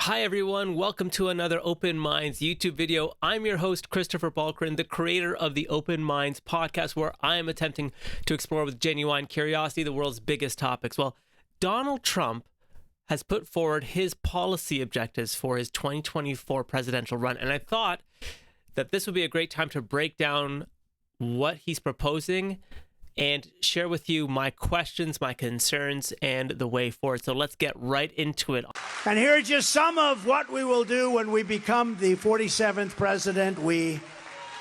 Hi everyone, welcome to another Open Minds YouTube video. I'm your host, Christopher Balkrin, the creator of the Open Minds podcast, where I am attempting to explore with genuine curiosity the world's biggest topics. Well, Donald Trump has put forward his policy objectives for his 2024 presidential run, and I thought that this would be a great time to break down what he's proposing and share with you my questions, my concerns, and the way forward. So let's get right into it. And here are just some of what we will do when we become the 47th president,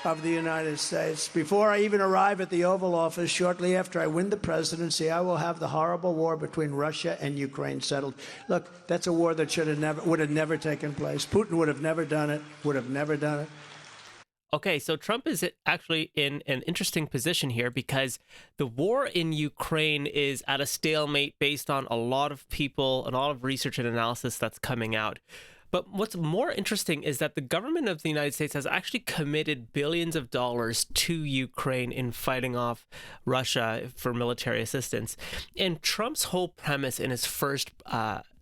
of the United States. Before I even arrive at the Oval Office, shortly after I win the presidency, I will have the horrible war between Russia and Ukraine settled. Look, that's a war that would have never taken place. Putin would have never done it, Okay, so Trump is actually in an interesting position here because the war in Ukraine is at a stalemate based on a lot of people, and a lot of research and analysis that's coming out. But what's more interesting is that the government of the United States has actually committed billions of dollars to Ukraine in fighting off Russia for military assistance. And Trump's whole premise in his first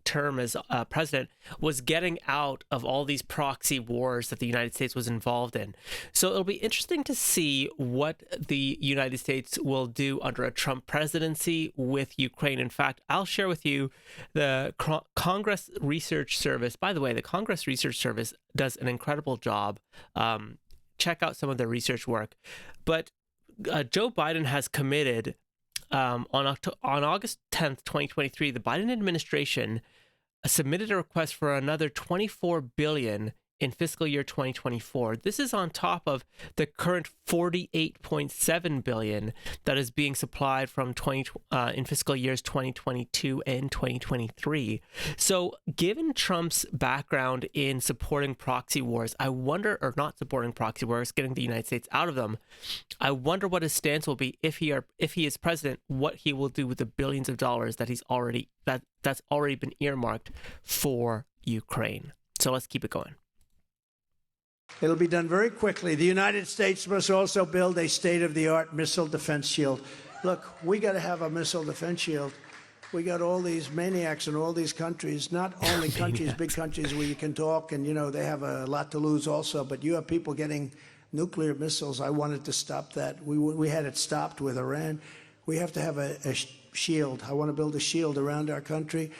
term as president was getting out of all these proxy wars that the United States was involved in. So it'll be interesting to see what the United States will do under a Trump presidency with Ukraine. In fact, I'll share with you the Congress Research Service. By the way, the Congress Research Service does an incredible job. Check out some of their research work. But Joe Biden has committed on August 10th, 2023, the Biden administration submitted a request for another $24 billion in fiscal year 2024. This is on top of the current $48.7 billion that is being supplied from in fiscal years 2022 and 2023. So given Trump's background in supporting proxy wars, I wonder, or not supporting proxy wars, getting the United States out of them, I wonder what his stance will be if he is president, what he will do with the billions of dollars that that's already been earmarked for Ukraine. So let's keep it going. It'll be done very quickly. The United States must also build a state-of-the-art missile defense shield. Look, we got to have a missile defense shield. We got all these maniacs in all these countries, not only countries, big countries where you can talk and, they have a lot to lose also, but you have people getting nuclear missiles. I wanted to stop that. We had it stopped with Iran. We have to have a shield. I want to build a shield around our country,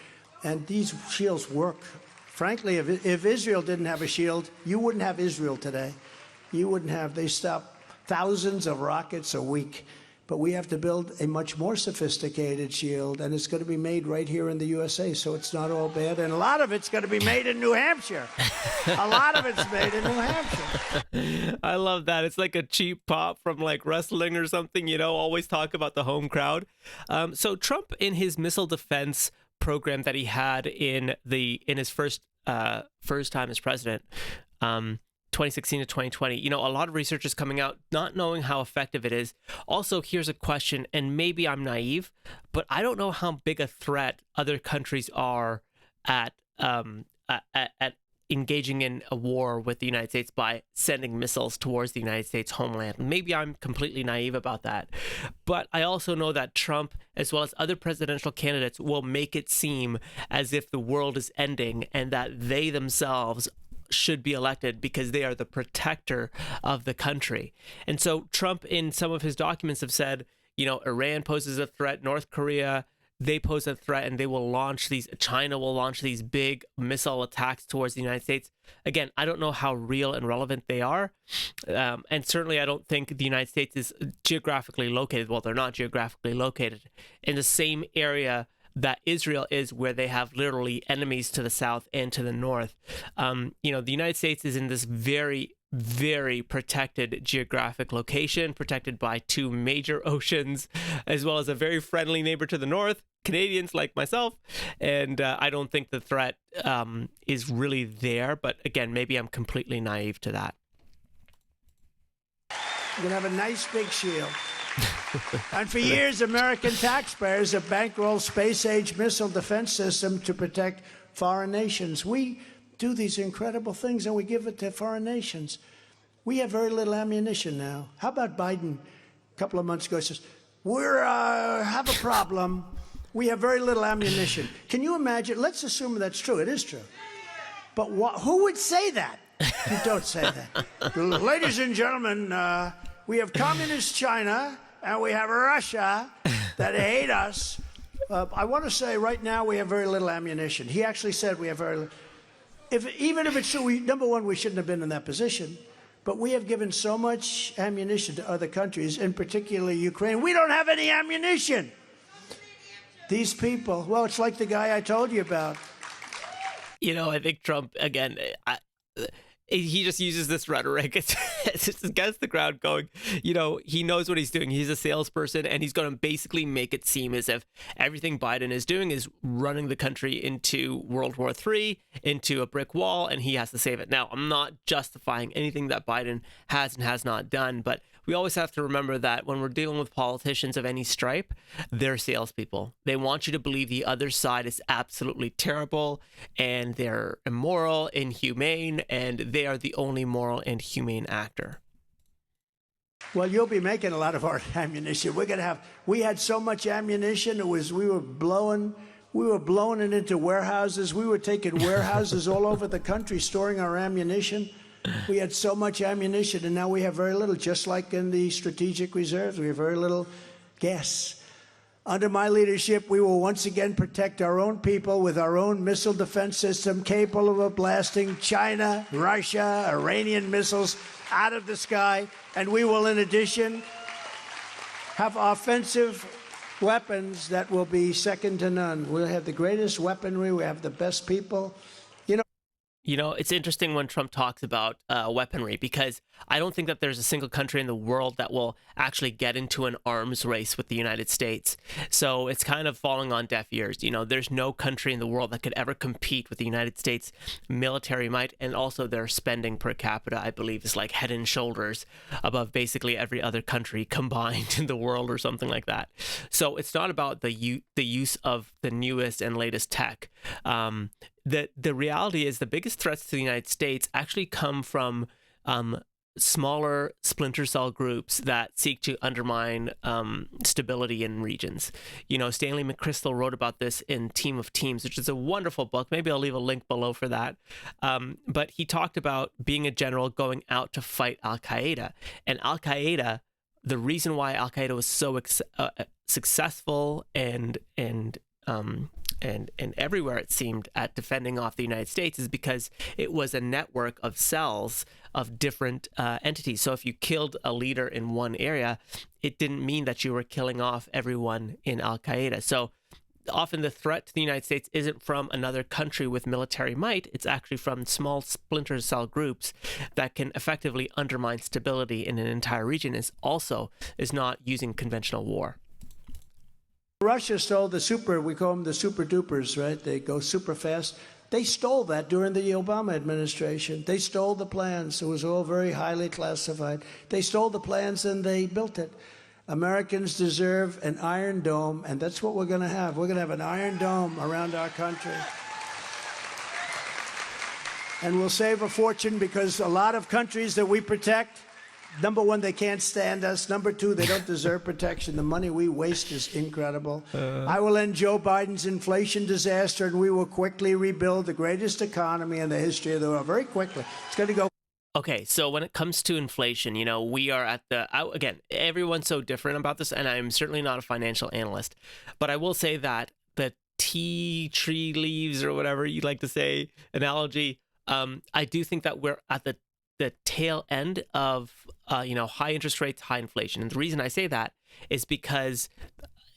and these shields work. Frankly, if Israel didn't have a shield, you wouldn't have Israel today. They stop thousands of rockets a week. But we have to build a much more sophisticated shield, and it's going to be made right here in the USA, so it's not all bad. And a lot of it's going to be made in New Hampshire. A lot of it's made in New Hampshire. I love that. It's like a cheap pop from like wrestling or something, always talk about the home crowd. So Trump, in his missile defense program that he had in his first time as president, 2016 to 2020, a lot of research is coming out not knowing how effective it is. Also, here's a question, and maybe I'm naive, but I don't know how big a threat other countries are at engaging in a war with the United States by sending missiles towards the United States homeland. Maybe I'm completely naive about that. But I also know that Trump, as well as other presidential candidates, will make it seem as if the world is ending and that they themselves should be elected because they are the protector of the country. And so Trump, in some of his documents, have said, Iran poses a threat, North Korea, they pose a threat, and China will launch these big missile attacks towards the United States. Again, I don't know how real and relevant they are. And certainly I don't think the United States is geographically located. Well, they're not geographically located in the same area that Israel is, where they have literally enemies to the south and to the north. The United States is in this very, very protected geographic location, protected by two major oceans, as well as a very friendly neighbor to the north, Canadians like myself. And I don't think the threat is really there. But again, maybe I'm completely naive to that. You're going to have a nice big shield. And for years, American taxpayers have bankrolled space-age missile defense system to protect foreign nations. We do these incredible things, and we give it to foreign nations. We have very little ammunition now. How about Biden a couple of months ago says, we have a problem. We have very little ammunition. Can you imagine? Let's assume that's true. It is true. But who would say that? You don't say that. Ladies and gentlemen, we have communist China and we have Russia that hate us. I want to say right now we have very little ammunition. He actually said we have very little. Even if it's true, number one, we shouldn't have been in that position. But we have given so much ammunition to other countries, and particularly Ukraine. We don't have any ammunition. These people, well, it's like the guy I told you about. I think Trump, again, he just uses this rhetoric. It just gets the crowd going. He knows what he's doing. He's a salesperson, and he's going to basically make it seem as if everything Biden is doing is running the country into World War III, into a brick wall, and he has to save it. Now, I'm not justifying anything that Biden has and has not done, but we always have to remember that when we're dealing with politicians of any stripe, they're salespeople. They want you to believe the other side is absolutely terrible, and they're immoral, inhumane, and they are the only moral and humane actor. Well, you'll be making a lot of our ammunition. We had so much ammunition, we were blowing it into warehouses. We were taking warehouses all over the country, storing our ammunition. We had so much ammunition, and now we have very little, just like in the strategic reserves. We have very little gas. Under my leadership, we will once again protect our own people with our own missile defense system capable of blasting China, Russia, Iranian missiles out of the sky. And we will, in addition, have offensive weapons that will be second to none. We'll have the greatest weaponry. We have the best people. It's interesting when Trump talks about weaponry, because I don't think that there's a single country in the world that will actually get into an arms race with the United States. So it's kind of falling on deaf ears. There's no country in the world that could ever compete with the United States military might, and also their spending per capita, I believe, is like head and shoulders above basically every other country combined in the world or something like that. So it's not about the use of the newest and latest tech. The reality is the biggest threats to the United States actually come from smaller splinter cell groups that seek to undermine stability in regions. Stanley McChrystal wrote about this in Team of Teams, which is a wonderful book. Maybe I'll leave a link below for that. But he talked about being a general going out to fight Al-Qaeda. And Al-Qaeda, the reason why Al-Qaeda was so successful and everywhere it seemed at defending off the United States is because it was a network of cells of different entities. So if you killed a leader in one area, it didn't mean that you were killing off everyone in Al-Qaeda. So often the threat to the United States isn't from another country with military might. It's actually from small splinter cell groups that can effectively undermine stability in an entire region. Is not using conventional war. Russia stole we call them the super dupers, right? They go super fast. They stole that during the Obama administration. They stole the plans. It was all very highly classified. They stole the plans and they built it. Americans deserve an Iron Dome, and that's what we're going to have. We're going to have an Iron Dome around our country. And we'll save a fortune, because a lot of countries that we protect, number one, they can't stand us. Number two, they don't deserve protection. The money we waste is incredible. I will end Joe Biden's inflation disaster, and we will quickly rebuild the greatest economy in the history of the world. Very quickly. It's going to go. Okay, so when it comes to inflation, we are at again, everyone's so different about this, and I'm certainly not a financial analyst, but I will say that the tea tree leaves, or whatever you'd like to say, analogy, I do think that we're at the tail end of, high interest rates, high inflation. And the reason I say that is because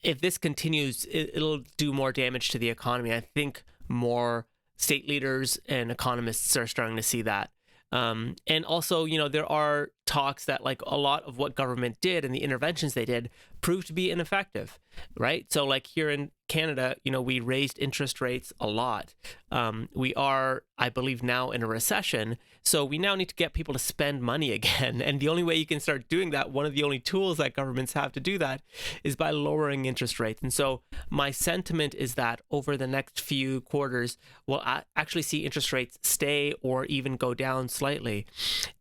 if this continues, it'll do more damage to the economy. I think more state leaders and economists are starting to see that. And also, there are talks that like a lot of what government did and the interventions they did proved to be ineffective, right? So like here in Canada, we raised interest rates a lot. We are, I believe, now in a recession. So we now need to get people to spend money again. And the only way you can start doing that, one of the only tools that governments have to do that, is by lowering interest rates. And so my sentiment is that over the next few quarters, we'll actually see interest rates stay or even go down slightly.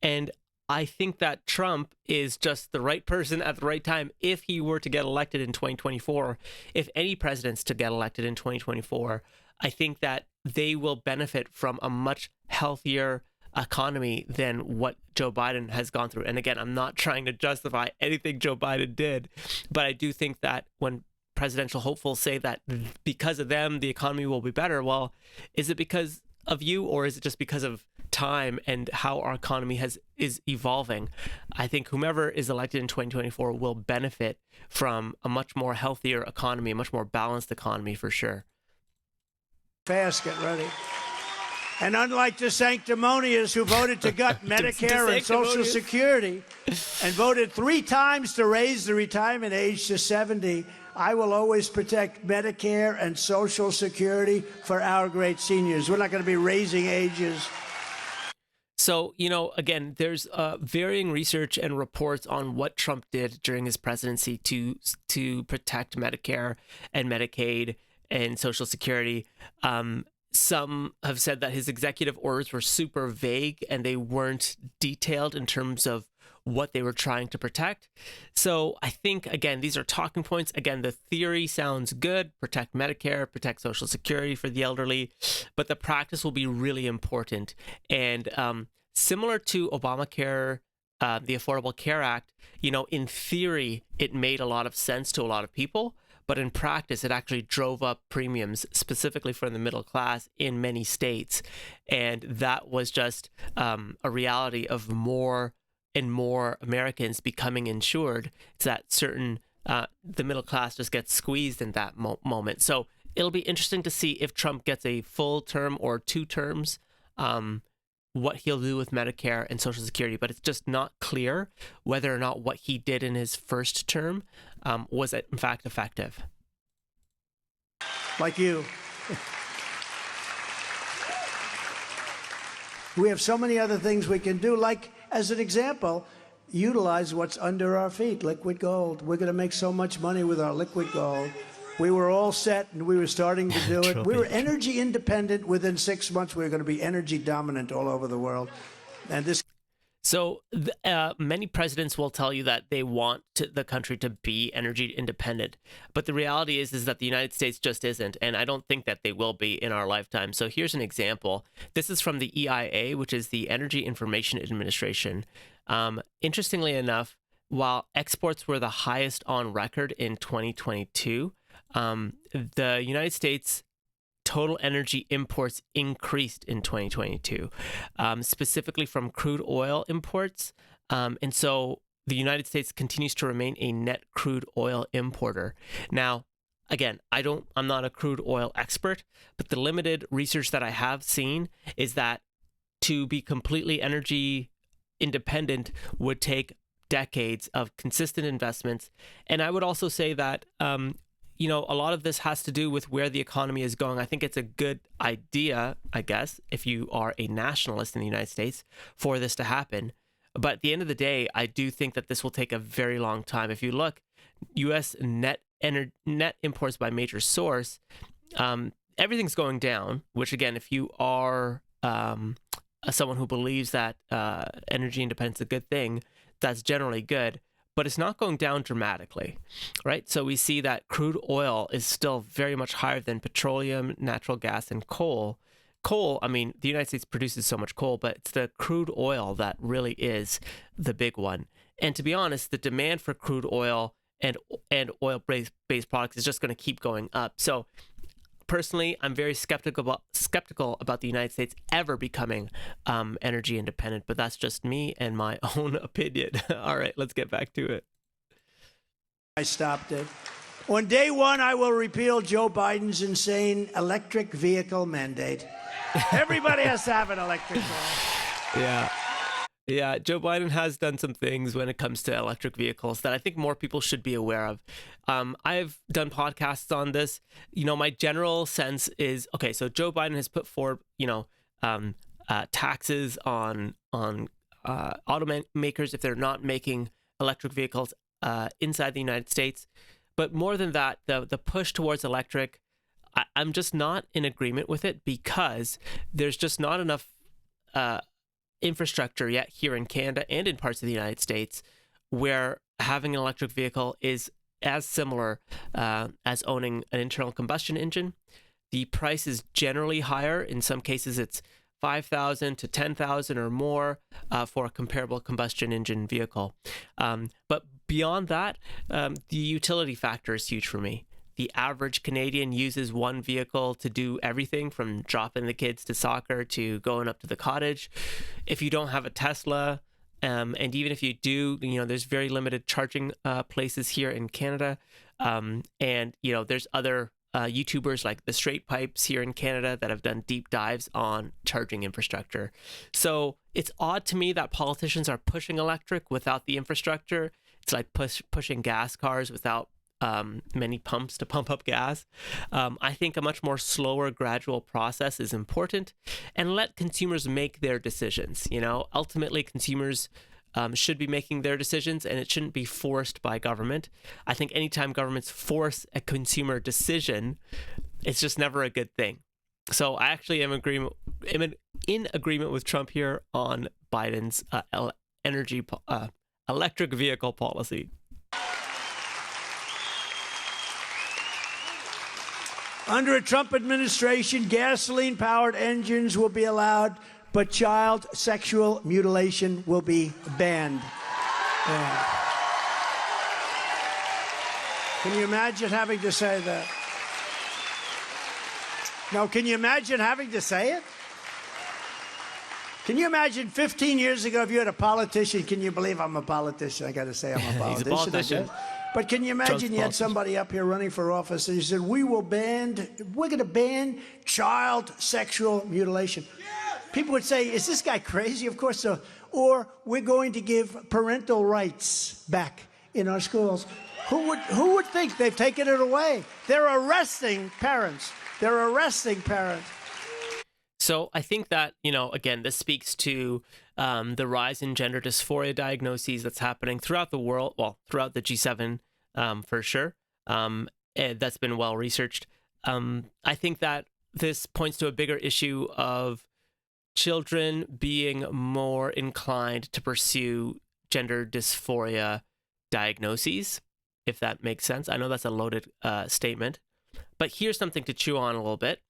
And I think that Trump is just the right person at the right time if he were to get elected in 2024. If any president's to get elected in 2024, I think that they will benefit from a much healthier economy than what Joe Biden has gone through. And again, I'm not trying to justify anything Joe Biden did, but I do think that when presidential hopefuls say that because of them, the economy will be better, well, is it because of you, or is it just because of time and how our economy is evolving? I think whomever is elected in 2024 will benefit from a much more healthier economy, a much more balanced economy for sure. Fast, get ready. And unlike the sanctimonious who voted to gut Medicare and Social Security and voted 3 times to raise the retirement age to 70, I will always protect Medicare and Social Security for our great seniors. We're not going to be raising ages. So, again, there's varying research and reports on what Trump did during his presidency to protect Medicare and Medicaid and Social Security. Some have said that his executive orders were super vague and they weren't detailed in terms of what they were trying to protect. So I think, again, these are talking points. Again, the theory sounds good: protect Medicare, protect Social Security for the elderly, but the practice will be really important. And similar to Obamacare, the Affordable Care Act, in theory, it made a lot of sense to a lot of people. But in practice, it actually drove up premiums specifically for the middle class in many states. And that was just a reality of more and more Americans becoming insured. It's that the middle class just gets squeezed in that moment. So it'll be interesting to see if Trump gets a full term or 2 terms, what he'll do with Medicare and Social Security. But it's just not clear whether or not what he did in his first term was in fact effective. Like you. We have so many other things we can do, like, as an example, utilize what's under our feet, liquid gold. We're going to make so much money with our liquid gold. We were all set, and we were starting to do it. We were energy independent. Within 6 months, we were going to be energy dominant all over the world. And this. So many presidents will tell you that they want the country to be energy independent, but the reality is that the United States just isn't, and I don't think that they will be in our lifetime. So here's an example. This is from the EIA, which is the Energy Information Administration. Interestingly enough, while exports were the highest on record in 2022, the United States total energy imports increased in 2022, specifically from crude oil imports. And so the United States continues to remain a net crude oil importer. Now, again, I'm not a crude oil expert, but the limited research that I have seen is that to be completely energy independent would take decades of consistent investments. And I would also say that, a lot of this has to do with where the economy is going. I think it's a good idea, I guess, if you are a nationalist in the United States, for this to happen. But at the end of the day, I do think that this will take a very long time. If you look, U.S. net imports by major source, everything's going down, which again, if you are someone who believes that energy independence is a good thing, that's generally good. But it's not going down dramatically, right? So we see that crude oil is still very much higher than petroleum, natural gas, and coal. Coal, I mean, the United States produces so much coal, but it's the crude oil that really is the big one. And to be honest, the demand for crude oil and oil-based products is just going to keep going up. So personally, I'm very skeptical about the United States ever becoming energy independent, but that's just me and my own opinion. All right, let's get back to it. I stopped it. On day 1, I will repeal Joe Biden's insane electric vehicle mandate. Everybody has to have an electric car. Yeah, Joe Biden has done some things when it comes to electric vehicles that I think more people should be aware of. I've done podcasts on this. My general sense is, okay, so Joe Biden has put forward, taxes on automakers if they're not making electric vehicles inside the United States. But more than that, the push towards electric, I'm just not in agreement with it because there's just not enough infrastructure yet here in Canada and in parts of the United States where having an electric vehicle is as similar as owning an internal combustion engine. the price is generally higher. In some cases, it's $5,000 to $10,000 or more for a comparable combustion engine vehicle. But beyond that, the utility factor is huge for me. The average Canadian uses one vehicle to do everything from dropping the kids to soccer to going up to the cottage. If you don't have a Tesla, and even if you do, there's very limited charging places here in Canada. And, there's other YouTubers like the Straight Pipes here in Canada that have done deep dives on charging infrastructure. So it's odd to me that politicians are pushing electric without the infrastructure. It's like pushing gas cars without many pumps to pump up gas. I think a much more slower, gradual process is important, and let consumers make their decisions. Ultimately, consumers should be making their decisions, and it shouldn't be forced by government. I think anytime governments force a consumer decision, it's just never a good thing. So I actually am in agreement with Trump here on Biden's electric vehicle policy. Under a Trump administration, gasoline-powered engines will be allowed, but child sexual mutilation will be banned. Can you imagine having to say that? No, can you imagine having to say it? Can you imagine 15 years ago if you had a politician? Can you believe I'm a politician? I got to say I'm a politician. He's a politician. But can you imagine you had somebody up here running for office and you said, we're going to ban child sexual mutilation. Yes! People would say, is this guy crazy? Of course so. Or we're going to give parental rights back in our schools. Who would think they've taken it away? They're arresting parents. They're arresting parents. So I think that, again, this speaks to the rise in gender dysphoria diagnoses that's happening throughout the world, throughout the G7 for sure. That's been well researched. I think that this points to a bigger issue of children being more inclined to pursue gender dysphoria diagnoses, if that makes sense. I know that's a loaded statement, but here's something to chew on a little bit.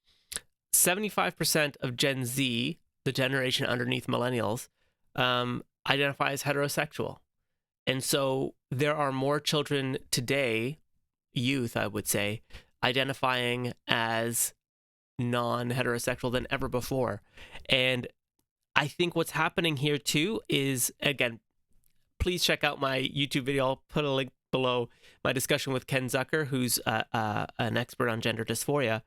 75% of Gen Z, the generation underneath millennials, identify as heterosexual. And so there are more children today, youth, I would say, identifying as non-heterosexual than ever before. And I think what's happening here too is, again, please check out my YouTube video. I'll put a link below my discussion with Ken Zucker, who's an expert on gender dysphoria.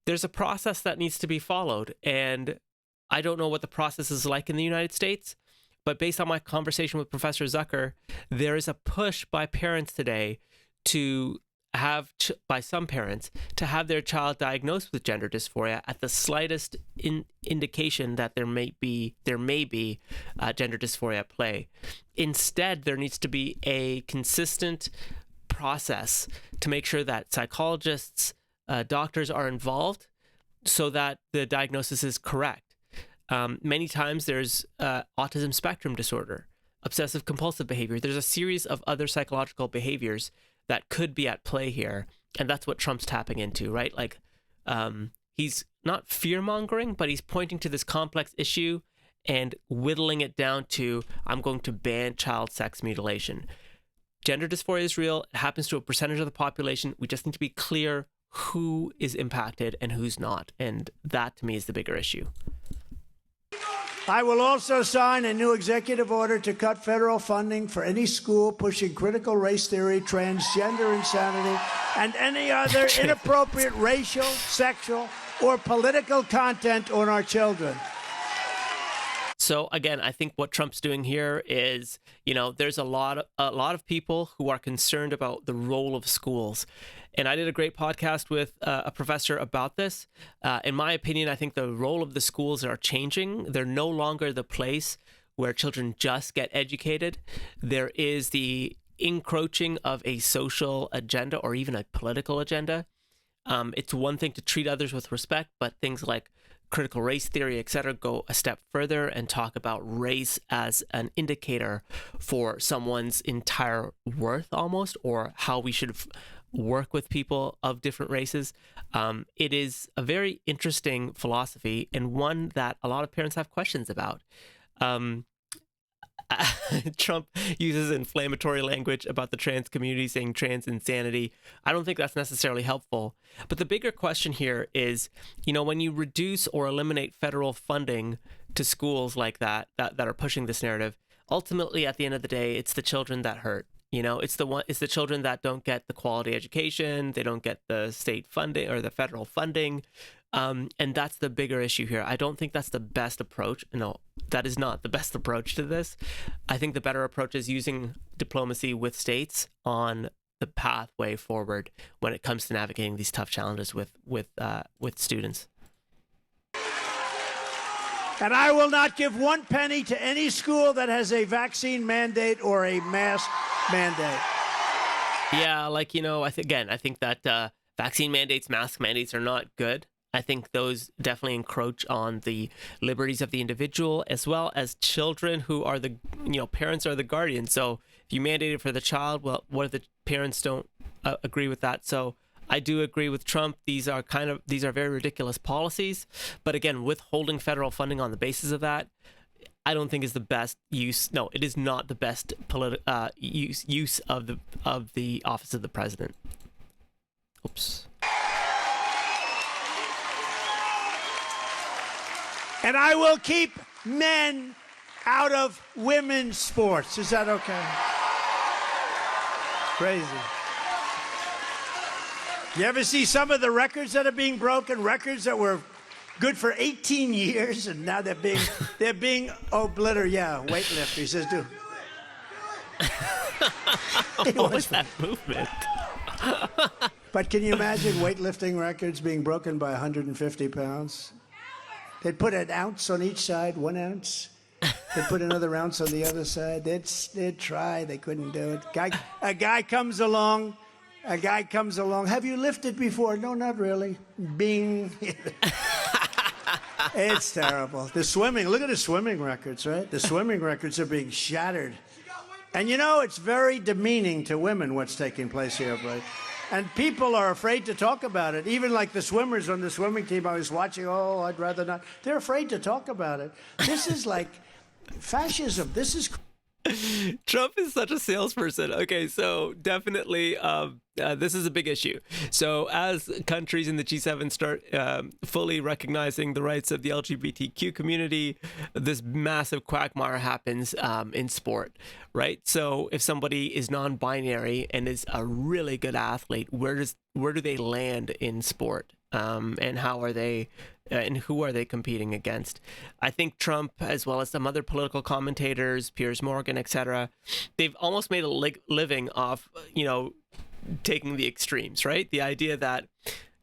There's a process that needs to be followed. And I don't know what the process is like in the United States, but based on my conversation with Professor Zucker, there is a push by parents today to have, by some parents, to have their child diagnosed with gender dysphoria at the slightest indication that there may be gender dysphoria at play. Instead, there needs to be a consistent process to make sure that psychologists, doctors are involved so that the diagnosis is correct. Many times there's autism spectrum disorder, obsessive compulsive behavior. There's a series of other psychological behaviors that could be at play here. And that's what Trump's tapping into, right? Like, he's not fear-mongering, but he's pointing to this complex issue and whittling it down to, I'm going to ban child sex mutilation. Gender dysphoria is real. It happens to a percentage of the population. We just need to be clear who is impacted and who's not. And that, to me, is the bigger issue. I will also sign a new executive order to cut federal funding for any school pushing critical race theory, transgender insanity, and any other inappropriate racial, sexual, or political content on our children. So again, I think what Trump's doing here is, there's a lot of people who are concerned about the role of schools. And I did a great podcast with a professor about this. In my opinion, I think the role of the schools are changing. They're no longer the place where children just get educated. There is the encroaching of a social agenda or even a political agenda. It's one thing to treat others with respect, but things like critical race theory, etc., go a step further and talk about race as an indicator for someone's entire worth almost, or how we should work with people of different races. It is a very interesting philosophy and one that a lot of parents have questions about. Um, Trump uses inflammatory language about the trans community, saying trans insanity. I don't think that's necessarily helpful. But the bigger question here is, when you reduce or eliminate federal funding to schools like that are pushing this narrative, ultimately at the end of the day, it's the children that hurt. It's the children that don't get the quality education, they don't get the state funding or the federal funding. And that's the bigger issue here. I don't think that's the best approach. No, that is not the best approach to this. I think the better approach is using diplomacy with states on the pathway forward when it comes to navigating these tough challenges with students. And I will not give one penny to any school that has a vaccine mandate or a mask mandate. Yeah, I think that vaccine mandates, mask mandates are not good. I think those definitely encroach on the liberties of the individual, as well as children who are parents are the guardians. So if you mandate it for the child, well, what if the parents don't agree with that? So I do agree with Trump. These are very ridiculous policies. But again, withholding federal funding on the basis of that, I don't think is the best use. No, it is not the best use of the office of the president. Oops. And I will keep men out of women's sports. Is that okay? Crazy. You ever see some of the records that are being broken? Records that were good for 18 years, and now they're being obliterated. Yeah, weightlifter. He says, dude. What was that movement? But can you imagine weightlifting records being broken by 150 pounds? They'd put an ounce on each side, 1 ounce. They'd put another ounce on the other side. They'd try. They couldn't do it. A guy comes along. Have you lifted before? No, not really. Bing. It's terrible. The swimming. Look at the swimming records, right? The swimming records are being shattered. And it's very demeaning to women what's taking place here, Blake. And people are afraid to talk about it. Even like the swimmers on the swimming team I was watching, I'd rather not. They're afraid to talk about it. This is like fascism. This is... Trump is such a salesperson. Okay, so definitely this is a big issue. So as countries in the G7 start fully recognizing the rights of the LGBTQ community, this massive quagmire happens in sport, right? So if somebody is non-binary and is a really good athlete, where do they land in sport? And how are they and who are they competing against? I think Trump, as well as some other political commentators, Piers Morgan, etc., they've almost made a living off, taking the extremes, right? The idea that,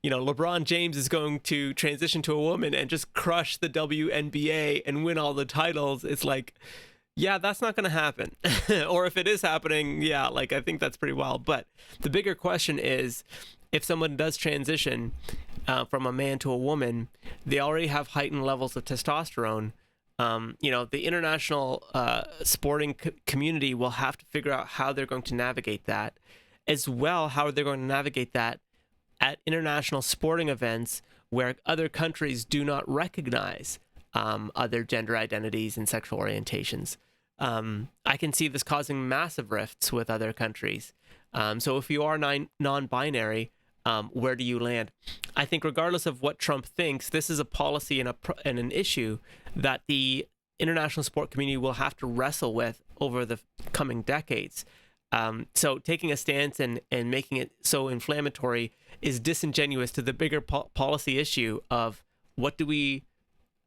LeBron James is going to transition to a woman and just crush the WNBA and win all the titles. It's like, yeah, that's not going to happen. Or if it is happening, yeah, I think that's pretty wild. But the bigger question is, if someone does transition from a man to a woman, they already have heightened levels of testosterone. The international sporting community will have to figure out how they're going to navigate that. As well, how they're going to navigate that at international sporting events where other countries do not recognize other gender identities and sexual orientations. I can see this causing massive rifts with other countries. So if you are non-binary, where do you land? I think regardless of what Trump thinks, this is a policy and an issue that the international sport community will have to wrestle with over the coming decades. So taking a stance and making it so inflammatory is disingenuous to the bigger policy issue of what do we,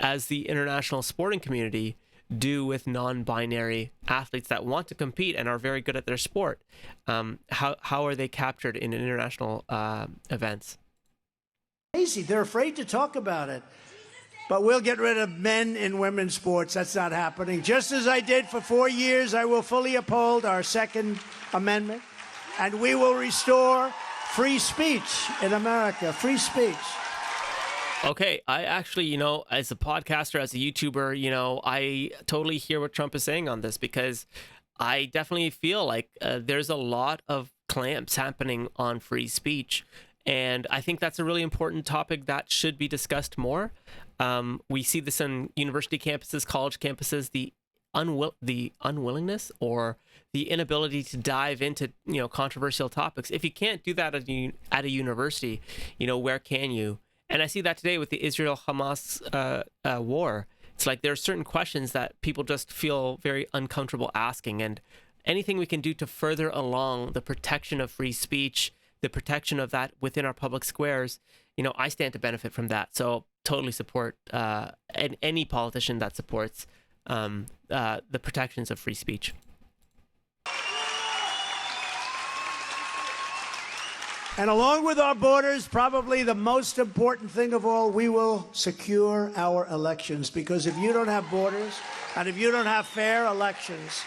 as the international sporting community, do with non-binary athletes that want to compete and are very good at their sport? How are they captured in international events? Crazy. They're afraid to talk about it. But we'll get rid of men in women's sports. That's not happening. Just as I did for 4 years, I will fully uphold our Second Amendment, and we will restore free speech in America. Free speech. Okay, I actually, as a podcaster, as a YouTuber, I totally hear what Trump is saying on this, because I definitely feel like there's a lot of clamps happening on free speech. And I think that's a really important topic that should be discussed more. We see this on university campuses, college campuses, the unwillingness or the inability to dive into controversial topics. If you can't do that at a university, where can you? And I see that today with the Israel-Hamas war. It's like there are certain questions that people just feel very uncomfortable asking, and anything we can do to further along the protection of free speech, the protection of that within our public squares, I stand to benefit from that. So totally support any politician that supports the protections of free speech. And along with our borders, probably the most important thing of all, we will secure our elections. Because if you don't have borders and if you don't have fair elections,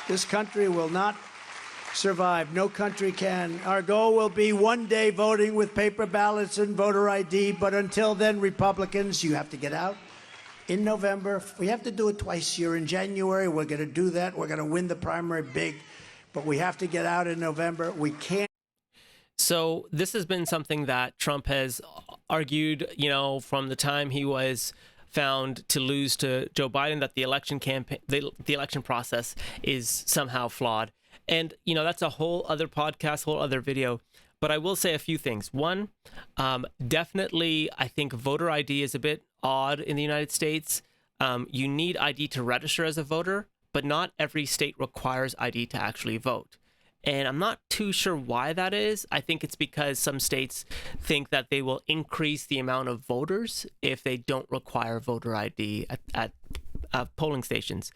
this country will not survive. No country can. Our goal will be one day voting with paper ballots and voter ID. But until then, Republicans, you have to get out in November. We have to do it twice a year. In January, we're going to do that. We're going to win the primary big. But we have to get out in November. We can't. So this has been something that Trump has argued, from the time he was found to lose to Joe Biden, that the election campaign, the election process is somehow flawed. And, that's a whole other podcast, whole other video. But I will say a few things. One, definitely, I think voter ID is a bit odd in the United States. You need ID to register as a voter, but not every state requires ID to actually vote. And I'm not too sure why that is. I think it's because some states think that they will increase the amount of voters if they don't require voter ID at polling stations.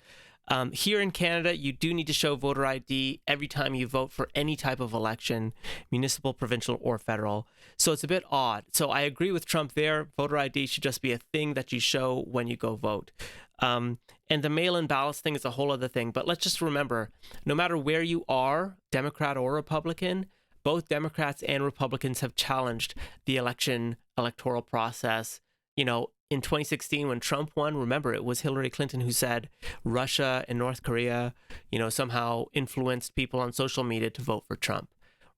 Here in Canada, you do need to show voter ID every time you vote for any type of election, municipal, provincial, or federal. So it's a bit odd. So I agree with Trump there. Voter ID should just be a thing that you show when you go vote. And the mail-in ballots thing is a whole other thing. But let's just remember, no matter where you are, Democrat or Republican, both Democrats and Republicans have challenged the electoral process. In 2016, when Trump won, remember, it was Hillary Clinton who said Russia and North Korea, somehow influenced people on social media to vote for Trump,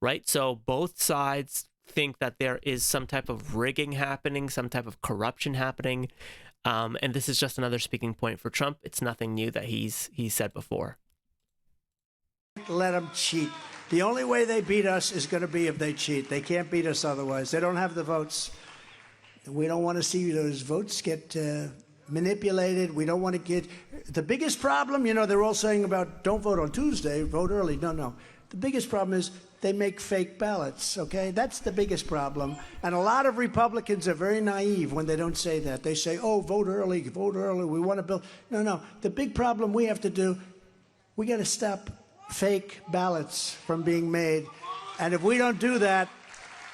right? So both sides think that there is some type of rigging happening, some type of corruption happening. And this is just another speaking point for Trump. It's nothing new that he's said before. Let them cheat. The only way they beat us is going to be if they cheat. They can't beat us otherwise. They don't have the votes. We don't want to see those votes get manipulated. We don't want to get... The biggest problem, they're all saying about don't vote on Tuesday, vote early. No. The biggest problem is they make fake ballots, okay? That's the biggest problem. And a lot of Republicans are very naive when they don't say that. They say, oh, vote early, we want to build... No. The big problem we have to do, we got to stop fake ballots from being made. And if we don't do that,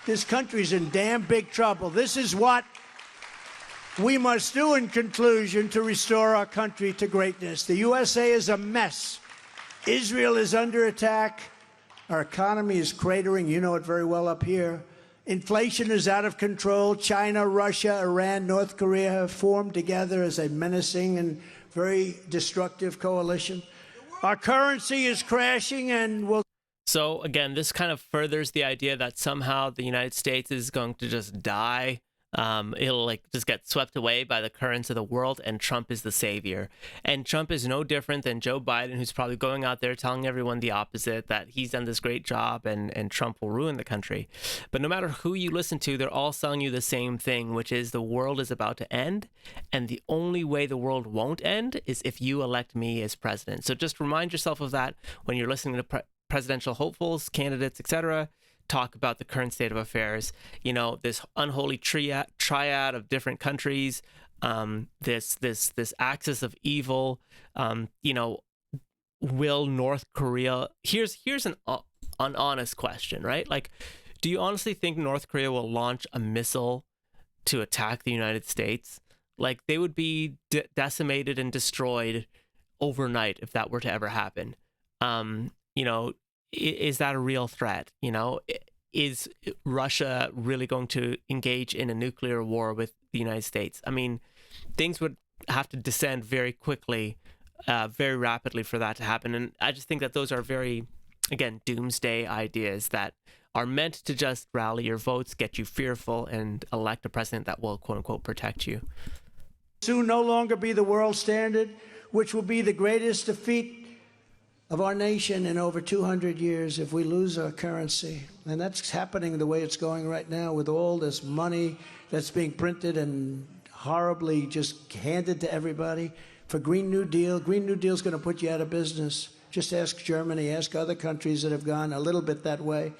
this country's in damn big trouble. This is what we must do in conclusion to restore our country to greatness. The USA is a mess. Israel is under attack. Our economy is cratering. You know it very well up here. Inflation is out of control. China, Russia, Iran, North Korea have formed together as a menacing and very destructive coalition. Our currency is crashing and will... So again, this kind of furthers the idea that somehow the United States is going to just die. It'll just get swept away by the currents of the world, and Trump is the savior. And Trump is no different than Joe Biden, who's probably going out there telling everyone the opposite, that he's done this great job and Trump will ruin the country. But no matter who you listen to, they're all telling you the same thing, which is the world is about to end. And the only way the world won't end is if you elect me as president. So just remind yourself of that when you're listening to presidential hopefuls, candidates, etc., talk about the current state of affairs. This unholy triad of different countries, this axis of evil. Will North Korea? Here's an honest question, right? Do you honestly think North Korea will launch a missile to attack the United States? They would be decimated and destroyed overnight if that were to ever happen. Is that a real threat? Is Russia really going to engage in a nuclear war with the United States? I mean, things would have to descend very quickly, very rapidly for that to happen. And I just think that those are very again, doomsday ideas that are meant to just rally your votes, get you fearful, and elect a president that will, quote unquote, protect you. Soon no longer be the world standard, which will be the greatest defeat of our nation in over 200 years if we lose our currency. And that's happening the way it's going right now with all this money that's being printed and horribly just handed to everybody for Green New Deal. Green New Deal is going to put you out of business. Just ask Germany, ask other countries that have gone a little bit that way.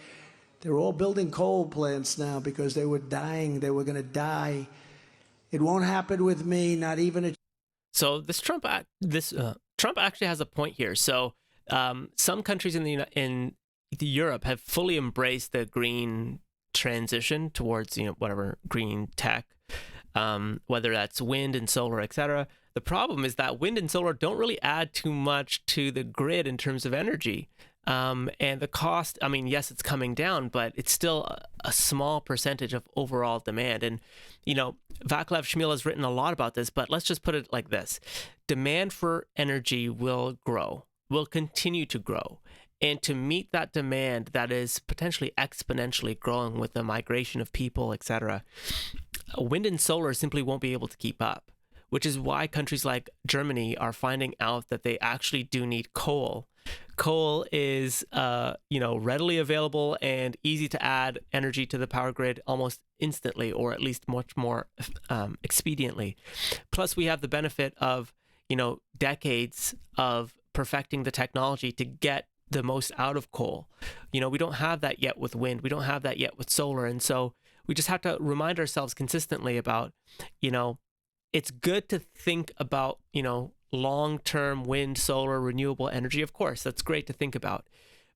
They're all building coal plants now because they were dying. They were going to die. It won't happen with me, not even a... So Trump actually has a point here. So some countries in Europe have fully embraced the green transition towards whatever green tech, whether that's wind and solar, etc. The problem is that wind and solar don't really add too much to the grid in terms of energy. And the cost, I mean, yes, it's coming down, but it's still a small percentage of overall demand. And, Vaclav Smil has written a lot about this, but let's just put it like this. Demand for energy will grow, will continue to grow. And to meet that demand that is potentially exponentially growing with the migration of people, etc., wind and solar simply won't be able to keep up, which is why countries like Germany are finding out that they actually do need coal. Coal is, readily available and easy to add energy to the power grid almost instantly, or at least much more expediently. Plus, we have the benefit of, decades of perfecting the technology to get the most out of coal. We don't have that yet with wind. We don't have that yet with solar. And so we just have to remind ourselves consistently about, it's good to think about, long-term wind, solar, renewable energy. Of course, that's great to think about.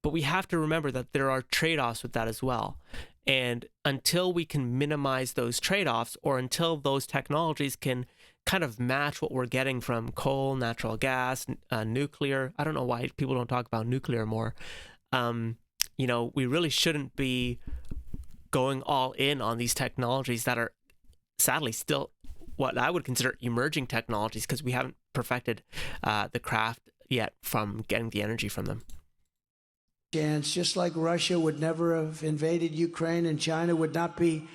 But we have to remember that there are trade-offs with that as well. And until we can minimize those trade-offs, or until those technologies can kind of match what we're getting from coal, natural gas, nuclear. I don't know why people don't talk about nuclear more. We really shouldn't be going all in on these technologies that are sadly still what I would consider emerging technologies, because we haven't perfected the craft yet from getting the energy from them. Chance, just like Russia would never have invaded Ukraine, and China would not be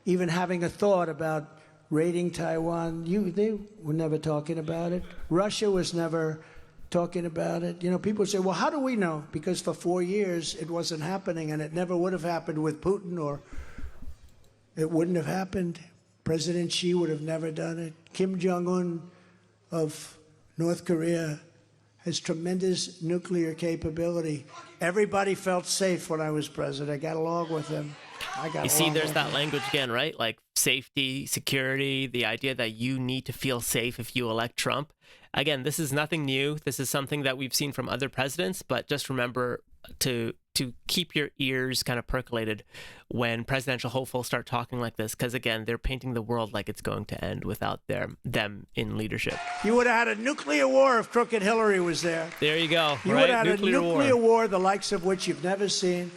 even having a thought about raiding Taiwan. They were never talking about it. Russia was never talking about it. People say, well, how do we know? Because for 4 years it wasn't happening, and it never would have happened with Putin, or it wouldn't have happened. President Xi would have never done it. Kim Jong-un of North Korea has tremendous nuclear capability. Everybody felt safe when I was president. I got along with him. You see, there's that language again, right? Like safety, security, the idea that you need to feel safe if you elect Trump. Again, this is nothing new. This is something that we've seen from other presidents, but just remember to keep your ears kind of percolated when presidential hopefuls start talking like this, because again, they're painting the world like it's going to end without them in leadership. You would have had a nuclear war if crooked Hillary was there. There you go. You would have had a nuclear war, the likes of which you've never seen.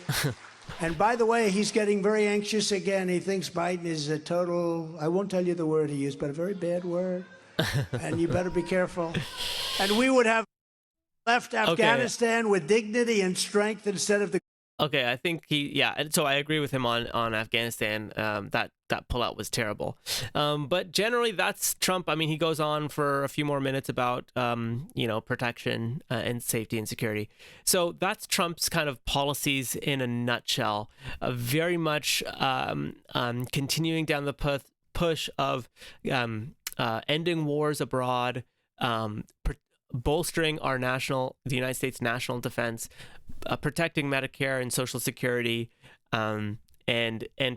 And by the way, he's getting very anxious again. He thinks Biden is a total, I won't tell you the word he used, but a very bad word. And you better be careful. And we would have left Afghanistan with dignity and strength instead of the... Okay, I think and so I agree with him on Afghanistan. That pullout was terrible. But generally, that's Trump. I mean, he goes on for a few more minutes about, protection and safety and security. So that's Trump's kind of policies in a nutshell. Very much continuing down the push of ending wars abroad, bolstering the United States national defense, protecting Medicare and Social Security, and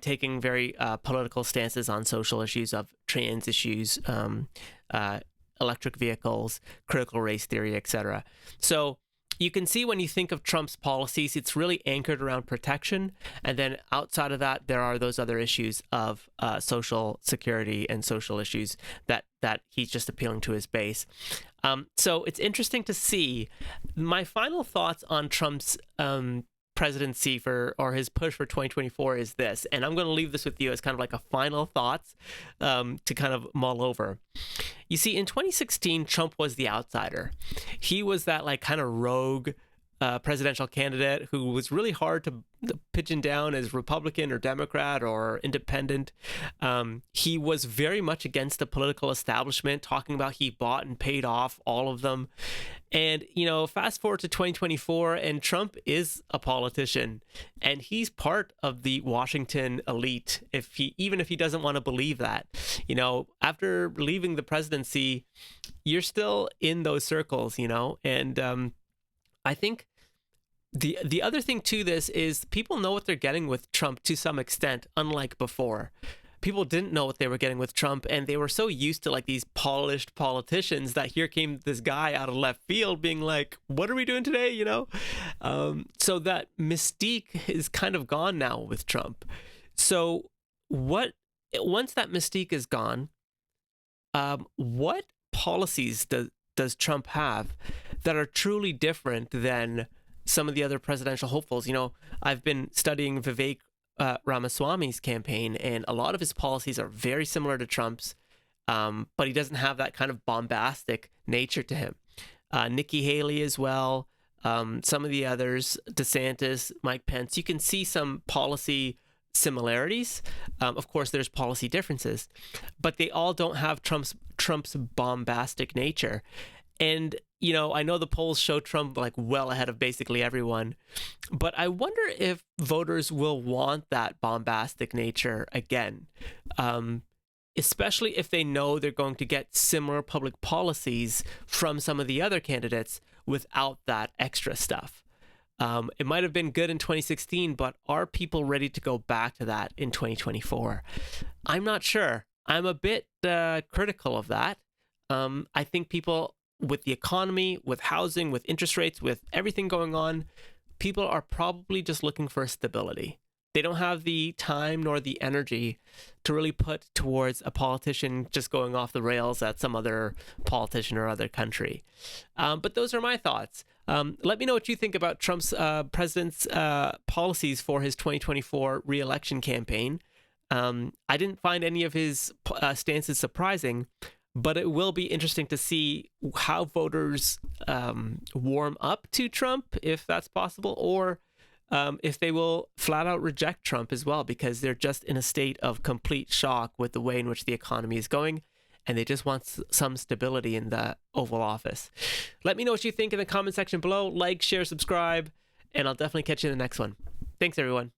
taking very political stances on social issues of trans issues, electric vehicles, critical race theory, etc. So you can see when you think of Trump's policies, it's really anchored around protection. And then outside of that, there are those other issues of social security and social issues that he's just appealing to his base. So it's interesting to see. My final thoughts on Trump's presidency or his push for 2024 is this, and I'm going to leave this with you as kind of like a final thoughts to kind of mull over. You see, in 2016, Trump was the outsider. He was that like kind of rogue presidential candidate who was really hard to pigeon down as Republican or Democrat or independent. He was very much against the political establishment, talking about he bought and paid off all of them. And, fast forward to 2024, and Trump is a politician, and he's part of the Washington elite, even if he doesn't want to believe that. After leaving the presidency, you're still in those circles, and I think the other thing to this is people know what they're getting with Trump to some extent, unlike before. People didn't know what they were getting with Trump, and they were so used to like these polished politicians that here came this guy out of left field being like, what are we doing today? So that mystique is kind of gone now with Trump. So once that mystique is gone, what policies does Trump have that are truly different than some of the other presidential hopefuls? I've been studying Vivek Ramaswamy's campaign, and a lot of his policies are very similar to Trump's, but he doesn't have that kind of bombastic nature to him. Nikki Haley as well, some of the others, DeSantis, Mike Pence, you can see some policy similarities. Of course, there's policy differences, but they all don't have Trump's bombastic nature. And, I know the polls show Trump like well ahead of basically everyone, but I wonder if voters will want that bombastic nature again, especially if they know they're going to get similar public policies from some of the other candidates without that extra stuff. It might have been good in 2016, but are people ready to go back to that in 2024? I'm not sure. I'm a bit critical of that. I think people, with the economy, with housing, with interest rates, with everything going on, people are probably just looking for stability. They don't have the time nor the energy to really put towards a politician just going off the rails at some other politician or other country. But those are my thoughts. Let me know what you think about Trump's president's policies for his 2024 re-election campaign. I didn't find any of his stances surprising, but it will be interesting to see how voters warm up to Trump, if that's possible, or if they will flat out reject Trump as well, because they're just in a state of complete shock with the way in which the economy is going, and they just want some stability in the Oval Office. Let me know what you think in the comment section below. Like, share, subscribe, and I'll definitely catch you in the next one. Thanks, everyone.